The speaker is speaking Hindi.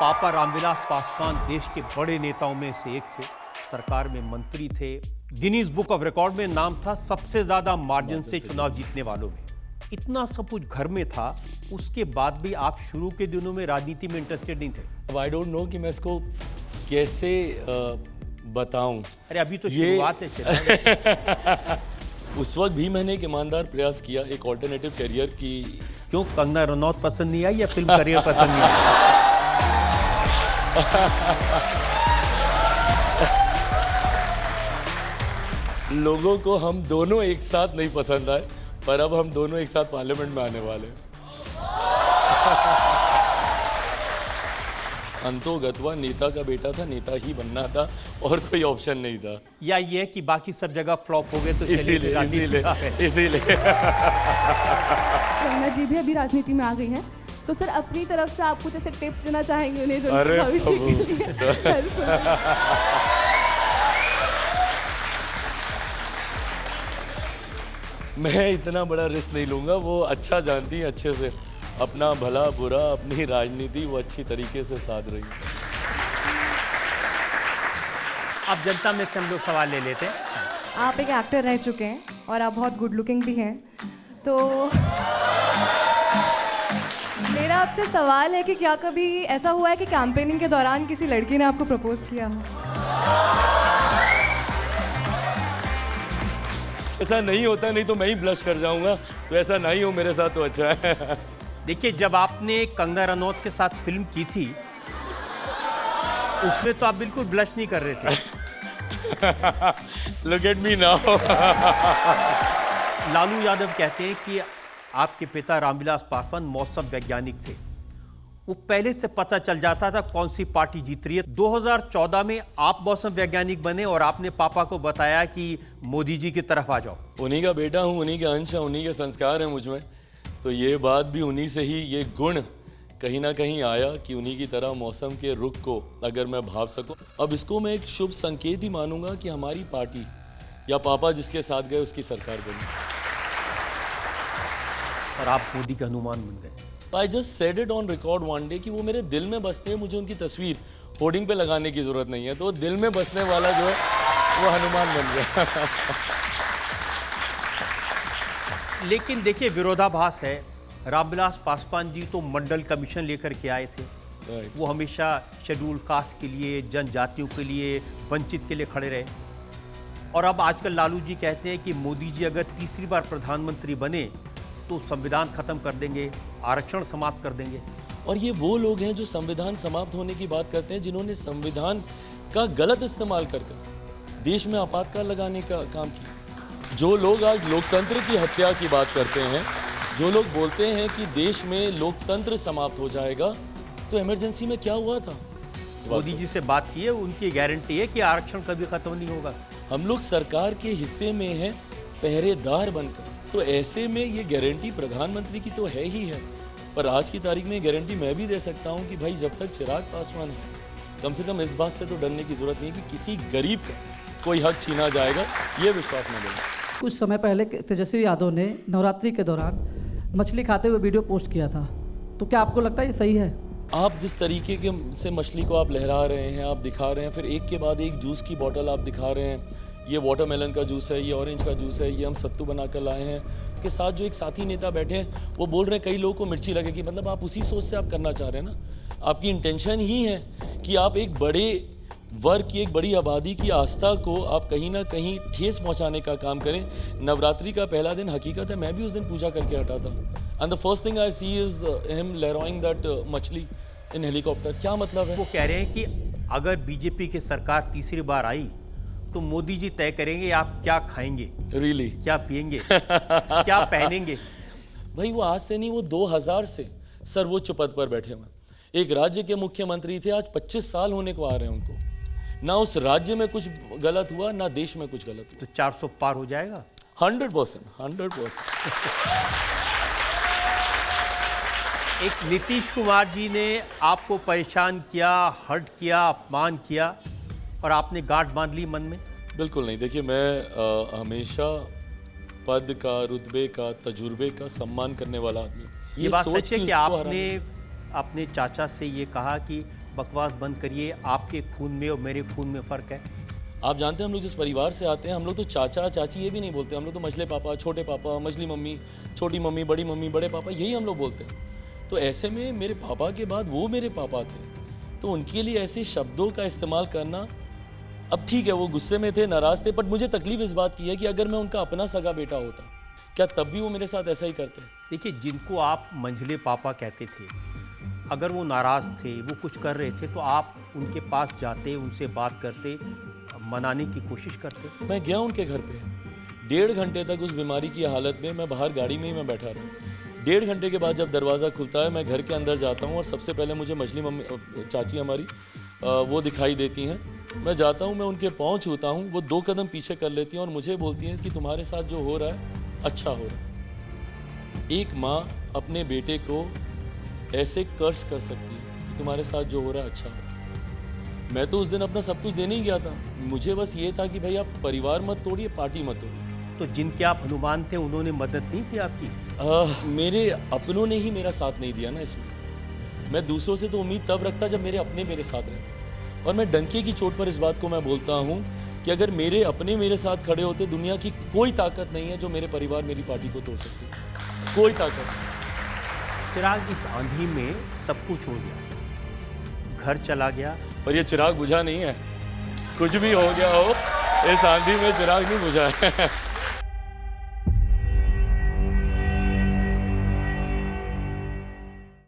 पापा रामविलास पासवान देश के बड़े नेताओं में से एक थे। सरकार में मंत्री थे। गिनीज बुक ऑफ रिकॉर्ड में नाम था सबसे ज्यादा मार्जिन से चुनाव जीतने वालों में। इतना सब कुछ घर में था, उसके बाद भी आप शुरू के दिनों में राजनीति में इंटरेस्टेड नहीं थे। अब आई डोंट नो कि मैं इसको कैसे बताऊं। अरे अभी तो शुरुआत है। उस वक्त भी मैंने एक ईमानदार प्रयास किया एक ऑल्टरनेटिव करियर की। क्यों, कंगना रनौत पसंद नहीं आई या फिल्म करियर पसंद नहीं आई? लोगों को हम दोनों एक साथ नहीं पसंद आए, पर अब हम दोनों एक साथ पार्लियामेंट में आने वाले हैं। अंतोगत्वा नेता का बेटा था, नेता ही बनना था और कोई ऑप्शन नहीं था। या ये कि बाकी सब जगह फ्लॉप हो गए तो इसीलिए कंगना जी भी अभी राजनीति में आ गई हैं, तो सर अपनी तरफ से आप कुछ ऐसे टिप्स देना चाहेंगे उन्हें जो अरे भविष्य के लिए मैं इतना बड़ा रिस्क नहीं लूंगा। वो अच्छा जानती है अच्छे से अपना भला बुरा, अपनी राजनीति वो अच्छी तरीके से साध रही है। अब जनता में से हम लोग सवाल ले लेते हैं। आप एक एक्टर रह चुके हैं और आप बहुत गुड लुकिंग भी हैं, तो मेरा आपसे सवाल है कि क्या कभी ऐसा हुआ है कि कैंपेनिंग के दौरान किसी लड़की ने आपको प्रपोज किया हो? ऐसा नहीं होता, नहीं तो मैं ही ब्लश कर जाऊंगा, तो ऐसा नहीं हो मेरे साथ तो अच्छा है। देखिए, जब आपने कंगना रनौत के साथ फिल्म की थी उसमें तो आप बिल्कुल ब्लश नहीं कर रहे थे। Look at me now. Lalu Yadav कहते हैं कि आपके पिता रामविलास पासवान मौसम वैज्ञानिक थे। वो पहले से पता चल जाता था कौन सी पार्टी जीत रही है। 2014 में आप मौसम वैज्ञानिक बने और आपने पापा को बताया कि मोदी जी की तरफ आ जाओ। उन्हीं का बेटा हूँ, उन्हीं के अंश हैं, उन्हीं के संस्कार हैं मुझ में, तो ये बात भी उन्हीं से ही, ये गुण कहीं ना कहीं आया कि उन्हीं की तरह मौसम के रुख को अगर मैं भाप सकूं। अब इसको मैं एक शुभ संकेत ही मानूंगा कि हमारी पार्टी या पापा जिसके साथ गए उसकी सरकार बनी और आप मोदी के हनुमान बन गए। I just said it on record one day कि वो मेरे दिल में बसते हैं, मुझे उनकी तस्वीर होर्डिंग पे लगाने की जरूरत नहीं है, तो दिल में बसने वाला जो है वो हनुमान बन गया। लेकिन देखिए, विरोधाभास है। रामविलास पासवान जी तो मंडल कमीशन लेकर के आए थे। वो हमेशा शेड्यूल कास्ट के लिए, जनजातियों के लिए, वंचित के लिए खड़े रहे। और अब आजकल लालू जी कहते हैं कि मोदी जी अगर तीसरी बार प्रधानमंत्री बने तो संविधान खत्म कर देंगे, आरक्षण समाप्त कर देंगे। और ये वो लोग हैं जो संविधान समाप्त होने की बात करते हैं, जिन्होंने संविधान का गलत इस्तेमाल कर देश में आपातकाल लगाने का काम किया। जो लोग आज लोकतंत्र की हत्या की बात करते हैं, जो लोग बोलते हैं कि देश में लोकतंत्र समाप्त हो जाएगा, तो इमरजेंसी में क्या हुआ था? मोदी जी से बात की है, उनकी गारंटी है कि आरक्षण कभी खत्म नहीं होगा। हम लोग सरकार के हिस्से में हैं पहरेदार बनकर, तो ऐसे में ये गारंटी प्रधानमंत्री की तो है ही है, पर आज की तारीख में गारंटी मैं भी दे सकता हूँ कि भाई जब तक चिराग पासवान है, कम से कम इस बात से तो डरने की जरूरत नहीं है कि किसी गरीब का कोई हक छीना जाएगा, ये विश्वास मैं दूंगा। कुछ समय पहले तेजस्वी यादव ने नवरात्रि के दौरान मछली खाते हुए वीडियो पोस्ट किया था, तो क्या आपको लगता है ये सही है? आप जिस तरीके के से मछली को आप लहरा रहे हैं, आप दिखा रहे हैं, फिर एक के बाद एक जूस की बोतल आप दिखा रहे हैं, ये वाटरमेलन का जूस है, ये ऑरेंज का जूस है, ये हम सत्तू बनाकर लाए हैं। के साथ जो एक साथी नेता बैठे हैं वो बोल रहे हैं कई लोगों को मिर्ची लगेगी, मतलब आप उसी सोच से आप करना चाह रहे हैं ना। आपकी इंटेंशन ही है कि आप एक बड़े वर्ग की, एक बड़ी आबादी की आस्था को आप कहीं ना कहीं ठेस पहुंचाने का काम करें। नवरात्रि का पहला दिन हकीकत है मैं भी उस दिन पूजा करके हटा था, and the first thing I see is him लहराइंग दैट मछली इन हेलीकॉप्टर। क्या मतलब है? वो कह रहे हैं कि अगर बीजेपी की सरकार तीसरी बार आई तो मोदी जी तय करेंगे आप क्या खाएंगे, रियली क्या पिएंगे, क्या पहनेंगे। भाई वो आज से नहीं, वो 2000 से सर्वोच्च पद पर बैठे हुए एक राज्य के मुख्यमंत्री थे। आज 25 साल होने को आ रहे हैं उनको। ना उस राज्य में कुछ गलत हुआ, ना देश में कुछ गलत हुआ। तो 400 पार हो जाएगा 100%। एक नीतीश कुमार जी ने आपको परेशान किया, हर्ट किया, अपमान किया और आपने गांठ बांध ली मन में? बिल्कुल नहीं। देखिए, मैं हमेशा पद का, रुतबे का, तजुर्बे का सम्मान करने वाला आदमी हूं। ये बात सच है कि उसको आपने अपने चाचा से ये कहा कि बकवास बंद करिए, आपके खून में और मेरे खून में फ़र्क है। आप जानते हैं हम लोग जिस परिवार से आते हैं, हम लोग तो चाचा चाची ये भी नहीं बोलते, हम लोग तो मझले पापा, छोटे पापा, मझली मम्मी, छोटी मम्मी, बड़े पापा, यही हम लोग बोलते हैं। तो ऐसे में मेरे पापा के बाद वो मेरे पापा थे, तो उनके लिए ऐसे शब्दों का इस्तेमाल करना, अब ठीक है वो गुस्से में थे, नाराज़ थे, बट मुझे तकलीफ इस बात की है कि अगर मैं उनका अपना सगा बेटा होता, क्या तब भी वो मेरे साथ ऐसा ही करते? देखिए, जिनको आप मंझले पापा कहते थे, अगर वो नाराज़ थे, वो कुछ कर रहे थे, तो आप उनके पास जाते, उनसे बात करते, मनाने की कोशिश करते। मैं गया उनके घर पे, 1.5 घंटे तक उस बीमारी की हालत में मैं बाहर गाड़ी में ही मैं बैठा रहा। 1.5 घंटे के बाद जब दरवाज़ा खुलता है, मैं घर के अंदर जाता हूँ और सबसे पहले मुझे मछली मम्मी चाची हमारी वो दिखाई देती हैं। मैं जाता हूँ, मैं उनके पाँव छूता हूँ, वो 2 कदम पीछे कर लेती हैं और मुझे बोलती हैं कि तुम्हारे साथ जो हो रहा है अच्छा हो रहा है। एक माँ अपने बेटे को ऐसे कर्ज कर सकती है कि तुम्हारे साथ जो हो रहा है अच्छा हो रहा है। मैं तो उस दिन अपना सब कुछ देने ही गया था, मुझे बस ये था कि भाई आप परिवार मत तोड़िए, पार्टी मत तोड़िए। तो जिनके आप हनुमान थे, उन्होंने मदद नहीं की आपकी? मेरे अपनों ने ही मेरा साथ नहीं दिया ना इसमें। मैं दूसरों से तो उम्मीद तब रखता जब मेरे अपने मेरे साथ रहते, और मैं डंके की चोट पर इस बात को मैं बोलता हूँ कि अगर मेरे अपने मेरे साथ खड़े होते, दुनिया की कोई ताकत नहीं है जो मेरे परिवार मेरी पार्टी को तोड़ सकती, कोई ताकत नहीं। चिराग, इस आंधी में सब कुछ हो गया, घर चला गया, पर ये चिराग बुझा नहीं है। कुछ भी हो गया हो, इस आंधी में चिराग नहीं बुझा है।